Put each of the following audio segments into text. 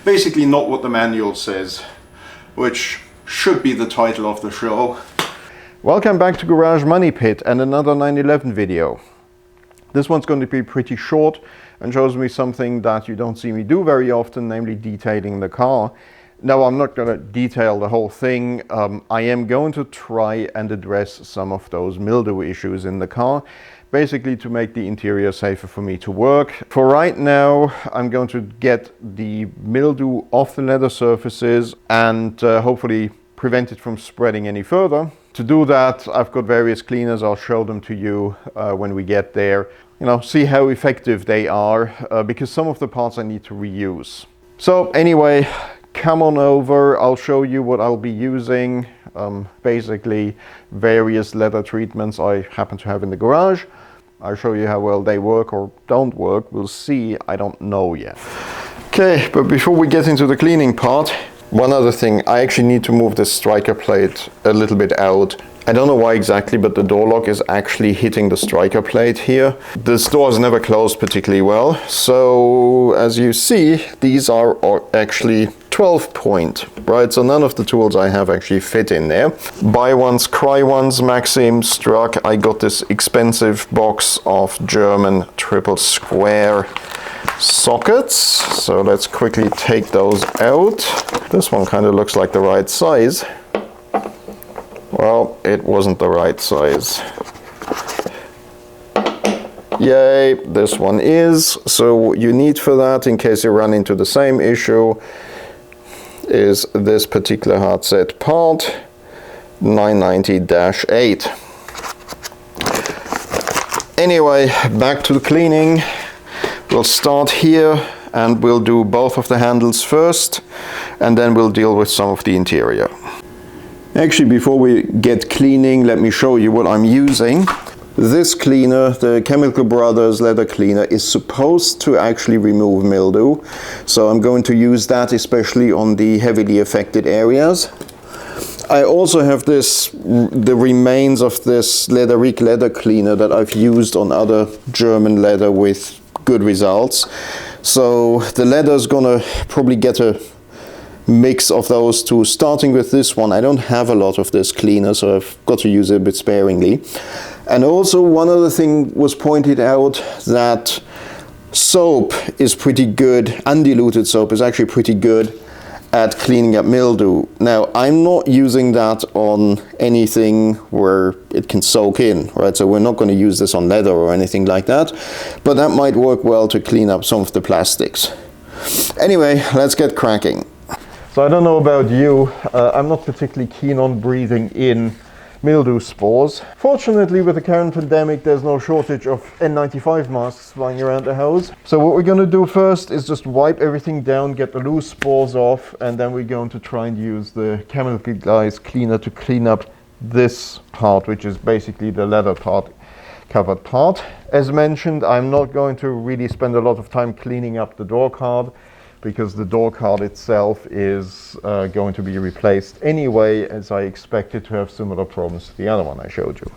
basically not what the manual says, which should be the title of the show. Welcome back to Garage Money Pit and another 911 video. This one's going to be pretty short and shows me something that you don't see me do very often, namely detailing the car. Now, I'm not going to detail the whole thing. I am going to try and address some of those mildew issues in the car, basically to make the interior safer for me to work. For right now, I'm going to get the mildew off the leather surfaces and hopefully prevent it from spreading any further. To do that, I've got various cleaners. I'll show them to you when we get there. See how effective they are, because some of the parts I need to reuse. So anyway, come on over, I'll show you what I'll be using. Basically various leather treatments I happen to have in the garage. I'll show you how well they work or don't work. We'll see, I don't know yet. Okay, but before we get into the cleaning part, one other thing, I actually need to move this striker plate a little bit out. I don't know why exactly, but the door lock is actually hitting the striker plate here. This door is never closed particularly well. So as you see, these are actually 12 point, right? So none of the tools I have actually fit in there. Buy ones, cry ones, Maxim, Struck. I got this expensive box of German triple square sockets. So let's quickly take those out. This one kind of looks like the right size. Well, it wasn't the right size. Yay, this one is. So what you need for that, in case you run into the same issue, is this particular hard set part, 990-8. Anyway, back to the cleaning. We'll start here and we'll do both of the handles first, and then we'll deal with some of the interior. Actually, before we get cleaning, let me show you what I'm using. This cleaner, the Chemical Brothers leather cleaner, is supposed to actually remove mildew. So I'm going to use that especially on the heavily affected areas. I also have the remains of this Leatheric leather cleaner that I've used on other German leather with good results. So the leather is gonna probably get a mix of those two. Starting with this one, I don't have a lot of this cleaner, so I've got to use it a bit sparingly. And also one other thing was pointed out, that soap is pretty good, undiluted soap is actually pretty good at cleaning up mildew. Now, I'm not using that on anything where it can soak in, right? So we're not going to use this on leather or anything like that, but that might work well to clean up some of the plastics. Anyway, let's get cracking. So I don't know about you, I'm not particularly keen on breathing in mildew spores. Fortunately, with the current pandemic, there's no shortage of N95 masks flying around the house. So what we're going to do first is just wipe everything down, get the loose spores off, and then we're going to try and use the Chemical Guys cleaner to clean up this part, which is basically the leather part, covered part. As mentioned, I'm not going to really spend a lot of time cleaning up the door card, because the door card itself is going to be replaced anyway, as I expect it to have similar problems to the other one I showed you.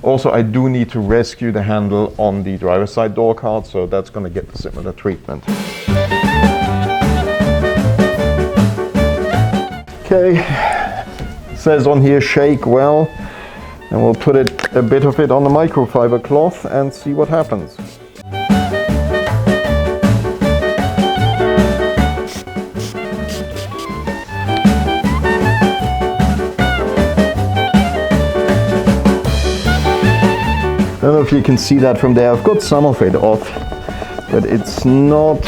Also, I do need to rescue the handle on the driver's side door card, so that's going to get the similar treatment. Okay, it says on here shake well, and we'll put a bit of it on the microfiber cloth and see what happens. I don't know if you can see that from there. I've got some of it off, but it's not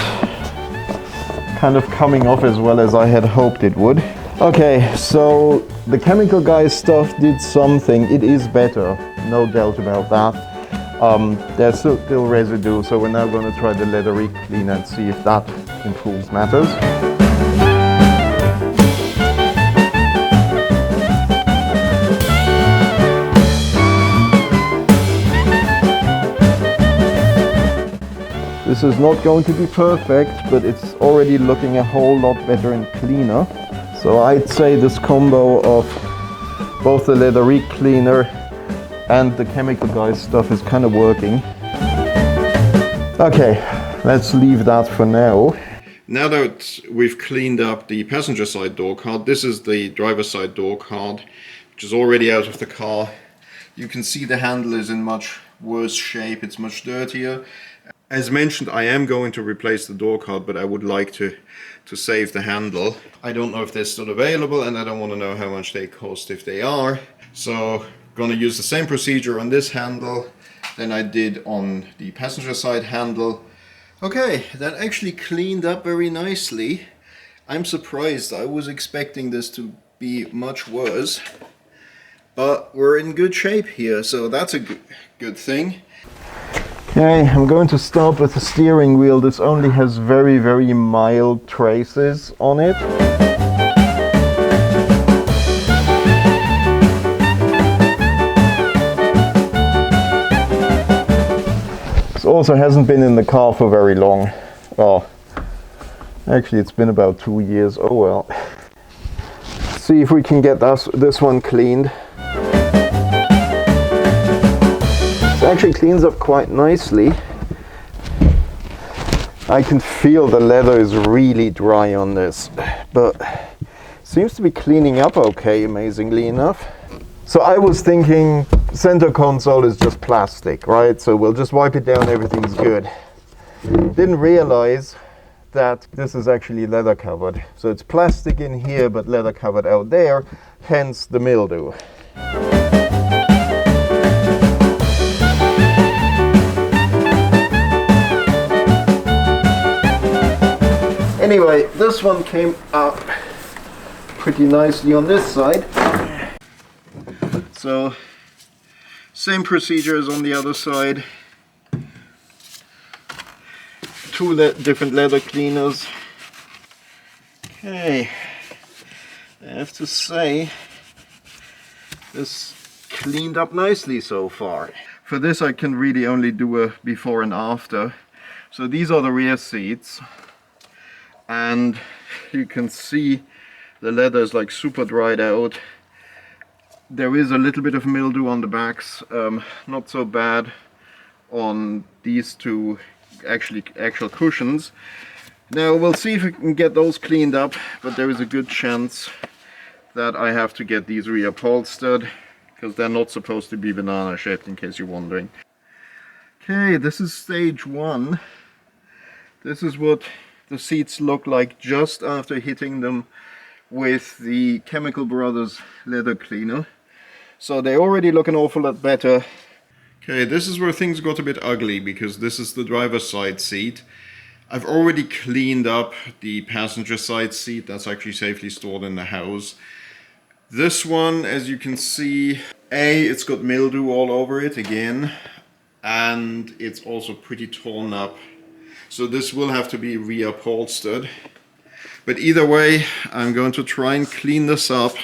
kind of coming off as well as I had hoped it would. Okay, so the Chemical Guys stuff did something. It is better, no doubt about that. There's still residue, so we're now going to try the Leatheric cleaner and see if that improves matters. This is not going to be perfect, but it's already looking a whole lot better and cleaner. So I'd say this combo of both the Leatheric cleaner and the Chemical Guys stuff is kind of working. Okay, let's leave that for now. Now that we've cleaned up the passenger side door card, this is the driver's side door card, which is already out of the car. You can see the handle is in much worse shape, it's much dirtier. As mentioned, I am going to replace the door card, but I would like to save the handle. I don't know if they're still available, and I don't want to know how much they cost if they are. So gonna use the same procedure on this handle than I did on the passenger side handle. Okay, that actually cleaned up very nicely. I'm surprised. I was expecting this to be much worse, but we're in good shape here, so that's a good thing. Okay, I'm going to start with the steering wheel. This only has very, very mild traces on it. This also hasn't been in the car for very long. Well, actually it's been about 2 years. Oh well. Let's see if we can get this one cleaned. It actually cleans up quite nicely. I can feel the leather is really dry on this, but seems to be cleaning up okay, amazingly enough. So I was thinking center console is just plastic, right? So we'll just wipe it down, everything's good. Didn't realize that this is actually leather covered. So it's plastic in here, but leather covered out there, hence the mildew. Anyway, this one came up pretty nicely on this side. So, same procedure as on the other side. Two different leather cleaners. Okay, I have to say, this cleaned up nicely so far. For this I can really only do a before and after. So these are the rear seats. And you can see the leather is like super dried out. There is a little bit of mildew on the backs, not so bad on these two actual cushions. Now we'll see if we can get those cleaned up, but there is a good chance that I have to get these reupholstered because they're not supposed to be banana shaped, in case you're wondering. Okay, this is stage one. This is what the seats look like just after hitting them with the Chemical Brothers leather cleaner. So they already look an awful lot better. Okay, this is where things got a bit ugly because this is the driver's side seat. I've already cleaned up the passenger side seat that's actually safely stored in the house. This one, as you can see, it's got mildew all over it again, and it's also pretty torn up. So this will have to be reupholstered. But either way, I'm going to try and clean this up,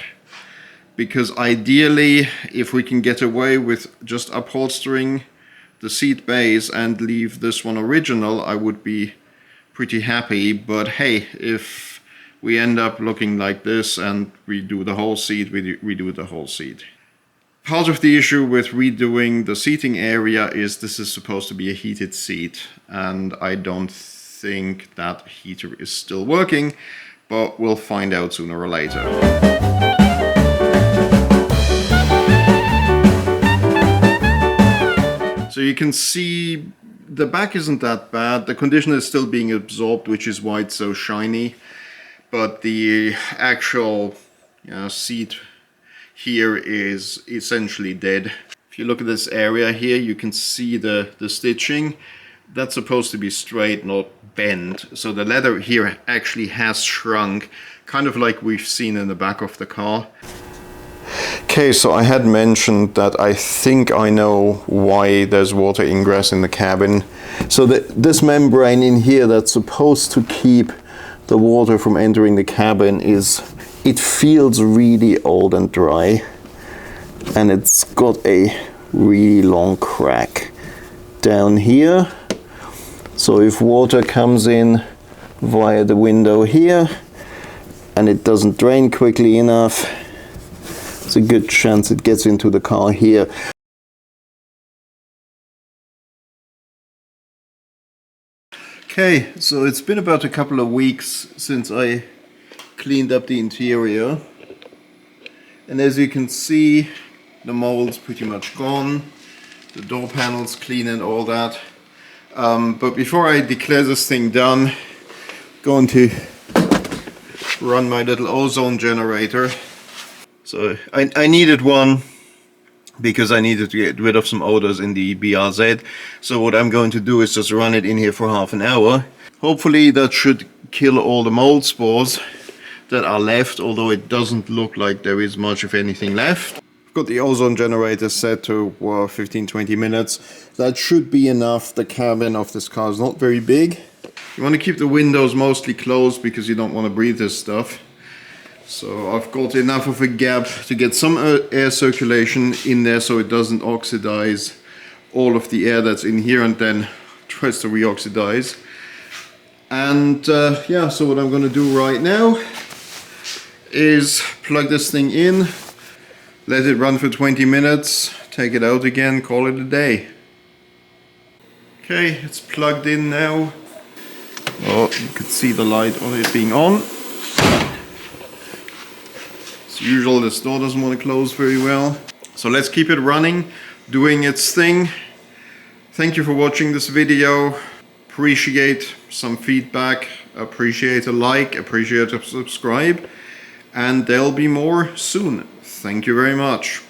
because ideally, if we can get away with just upholstering the seat base and leave this one original, I would be pretty happy. But hey, if we end up looking like this and redo the whole seat, we redo the whole seat. Part of the issue with redoing the seating area is this is supposed to be a heated seat, and I don't think that heater is still working, but we'll find out sooner or later. So you can see the back isn't that bad. The conditioner is still being absorbed, which is why it's so shiny, but the actual seat here is essentially dead. If you look at this area here, you can see the stitching. That's supposed to be straight, not bent. So the leather here actually has shrunk, kind of like we've seen in the back of the car. Okay, so I had mentioned that I think I know why there's water ingress in the cabin. So this membrane in here that's supposed to keep the water from entering the cabin it feels really old and dry, and it's got a really long crack down here. So if water comes in via the window here and it doesn't drain quickly enough, it's a good chance it gets into the car here. Okay, so it's been about a couple of weeks since I cleaned up the interior, and as you can see, the mold's pretty much gone, the door panel's clean and all that. But before I declare this thing done, I'm going to run my little ozone generator. So I needed one because I needed to get rid of some odors in the BRZ. So what I'm going to do is just run it in here for half an hour. Hopefully that should kill all the mold spores that are left, although it doesn't look like there is much of anything left. I've got the ozone generator set to 15-20 minutes. That should be enough. The cabin of this car is not very big. You want to keep the windows mostly closed because you don't want to breathe this stuff. So I've got enough of a gap to get some air circulation in there so it doesn't oxidize all of the air that's in here and then tries to reoxidize. And yeah, so what I'm going to do right now is plug this thing in, let it run for 20 minutes, take it out again, call it a day. Okay, it's plugged in now. Oh, you can see the light on it being on. As usual, this door doesn't want to close very well. So let's keep it running, doing its thing. Thank you for watching this video. Appreciate some feedback, appreciate a like, appreciate a subscribe, and there'll be more soon. Thank you very much.